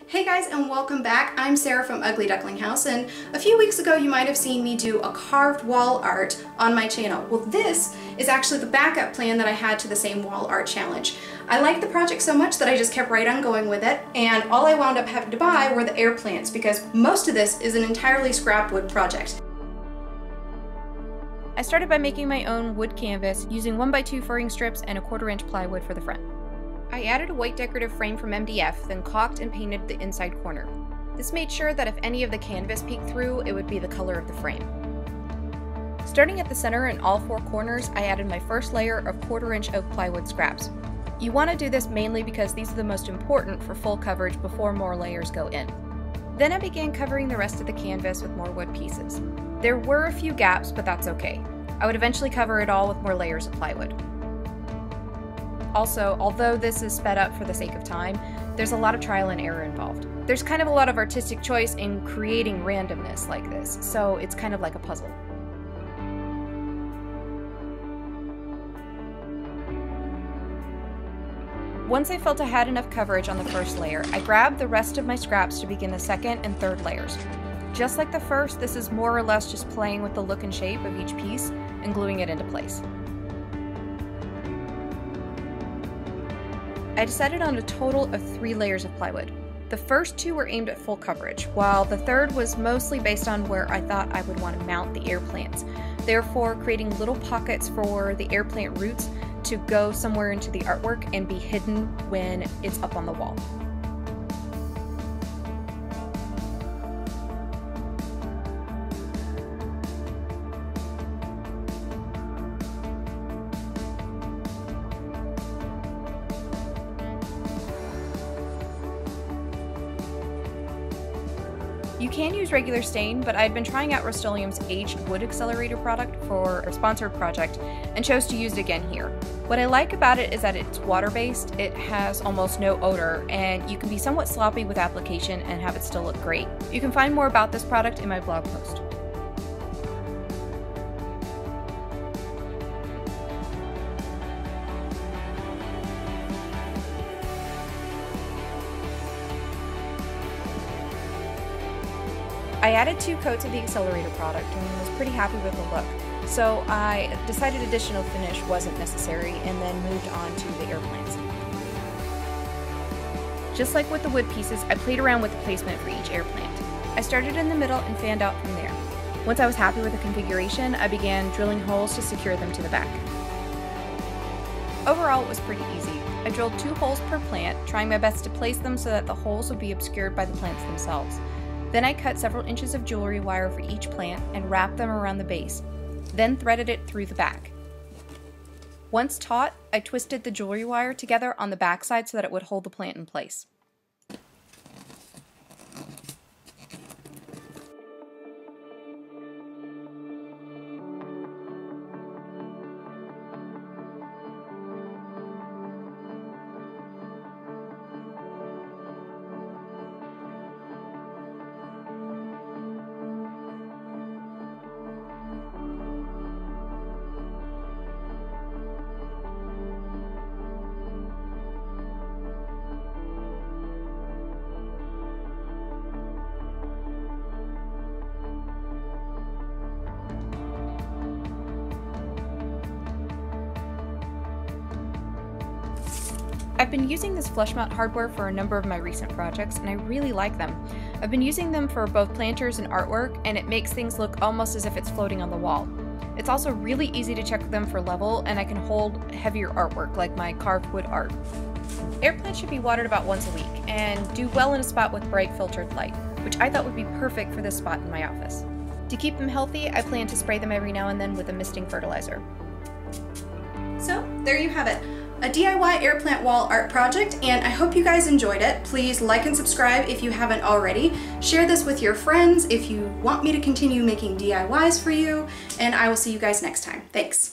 Hey guys, and welcome back. I'm Sarah from Ugly Duckling House, and a few weeks ago you might have seen me do a carved wall art on my channel. Well, this is actually the backup plan that I had to the same wall art challenge. I liked the project so much that I just kept right on going with it, and all I wound up having to buy were the air plants because most of this is an entirely scrap wood project. I started by making my own wood canvas using 1x2 furring strips and a 1/4 inch plywood for the front. I added a white decorative frame from MDF, then caulked and painted the inside corner. This made sure that if any of the canvas peeked through, it would be the color of the frame. Starting at the center and all four corners, I added my first layer of 1/4 inch oak plywood scraps. You want to do this mainly because these are the most important for full coverage before more layers go in. Then I began covering the rest of the canvas with more wood pieces. There were a few gaps, but that's okay. I would eventually cover it all with more layers of plywood. Also, although this is sped up for the sake of time, there's a lot of trial and error involved. There's kind of a lot of artistic choice in creating randomness like this, so it's kind of like a puzzle. Once I felt I had enough coverage on the first layer, I grabbed the rest of my scraps to begin the second and third layers. Just like the first, this is more or less just playing with the look and shape of each piece and gluing it into place. I decided on a total of 3 layers of plywood. The first 2 were aimed at full coverage, while the third was mostly based on where I thought I would want to mount the air plants, therefore creating little pockets for the air plant roots to go somewhere into the artwork and be hidden when it's up on the wall. You can use regular stain, but I'd been trying out Rust-Oleum's aged wood accelerator product for a sponsored project and chose to use it again here. What I like about it is that it's water-based, it has almost no odor, and you can be somewhat sloppy with application and have it still look great. You can find more about this product in my blog post. I added 2 coats of the accelerator product and was pretty happy with the look, so I decided additional finish wasn't necessary and then moved on to the air plants. Just like with the wood pieces, I played around with the placement for each air plant. I started in the middle and fanned out from there. Once I was happy with the configuration, I began drilling holes to secure them to the back. Overall, it was pretty easy. I drilled 2 holes per plant, trying my best to place them so that the holes would be obscured by the plants themselves. Then I cut several inches of jewelry wire for each plant and wrapped them around the base, then threaded it through the back. Once taut, I twisted the jewelry wire together on the back side so that it would hold the plant in place. I've been using this flush mount hardware for a number of my recent projects, and I really like them. I've been using them for both planters and artwork, and it makes things look almost as if it's floating on the wall. It's also really easy to check them for level, and I can hold heavier artwork like my carved wood art. Air plants should be watered about once a week, and do well in a spot with bright filtered light, which I thought would be perfect for this spot in my office. To keep them healthy, I plan to spray them every now and then with a misting fertilizer. So, there you have it. A DIY air plant wall art project, and I hope you guys enjoyed it. Please like and subscribe if you haven't already. Share this with your friends if you want me to continue making DIYs for you, and I will see you guys next time. Thanks.